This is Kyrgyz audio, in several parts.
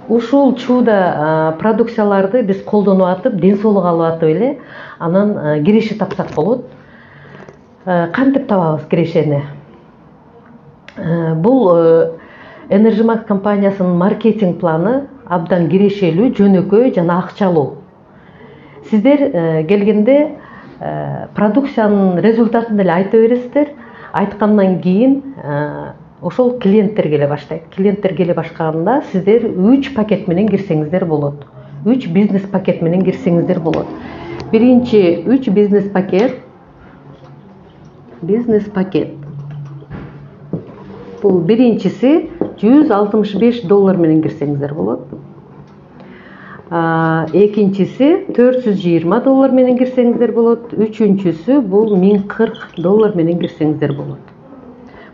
ушул чууда продукцияларды биз колдонуп атып, ден соолук алып атып эле анан киреше тапсак болот. Кантип табабыз кирешени? Бул Энержимакс компаниясынын маркетинг планы абдан кирешелүү, жөнөкөй жана акчалуу. Сиздер келгенде продукциянын результатын эле айта бересиздер. Айткандан кийин ошол клиенттер келе баштайт. Клиенттер келе башлаганда сиздер 3 пакет менен кирсеңиздер болот. 3 бизнес пакет менен кирсеңиздер болот. Биринчи 3 бизнес пакет. Бул биринчиси $165 менен кирсеңиздер болот. Экинчиси $420 менен кирсеңиздер болот. Үчүнчүсү бул $1040 менен кирсеңиздер болот.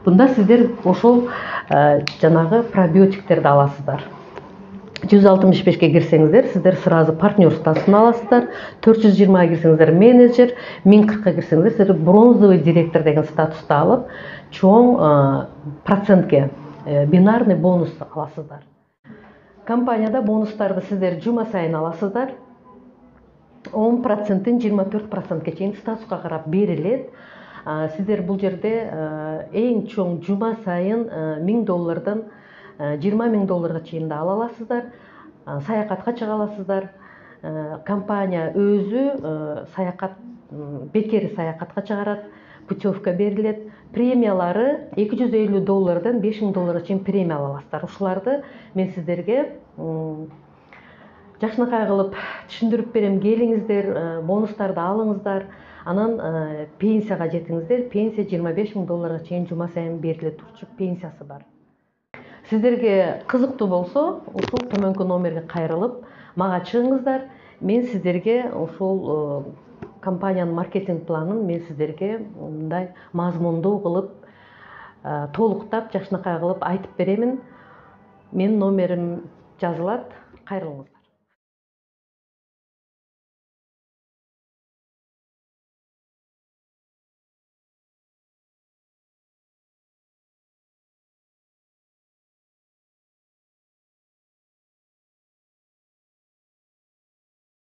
Бунда сиздер ошол жанагы пробиотиктерди аласыздар. 165ке кирсеңиздер, сиздер сразу партнер статусын аласыздар. 420га кирсеңиздер менеджер, 1040ка кирсеңиздер сиздер бронзовый директор деген статусту алып, чоң процентке бинарный бонус аласыздар. Компанияда бонустарды сиздер жума сайын аласыздар. 10%-тен 24%ке чейин статуска карап берилет. Сиздер бул жерде эң чоң жума сайын $1000 $20,000 чейин да ала аласыздар. Саякатка чыга аласыздар. Компания өзү саякат бекер саякатка чыгарат, путевка берилет. Премиялары $250-дан $5000 чейин премия ала аласыздар. Ушуларды мен сиздерге жакшынакай кылып түшүндүрүп берем. Келиңиздер, бонустарды алыңыздар. Анан пенсияга жетиңиздер. Пенсия $25,000 чейин жума сайын бериле турчу пенсиясы бар. Сиздерге кызыктуу болсо, ушул төмөнкү номерге кайрылып, мага чыгыңыздар. Мен сиздерге ушул компаниянын маркетинг планын мен сиздерге мындай мазмундуу кылып, толуктап, жакшынакай кылып айтып беремин. Менин номерим жазылат. Кайрылыңыз.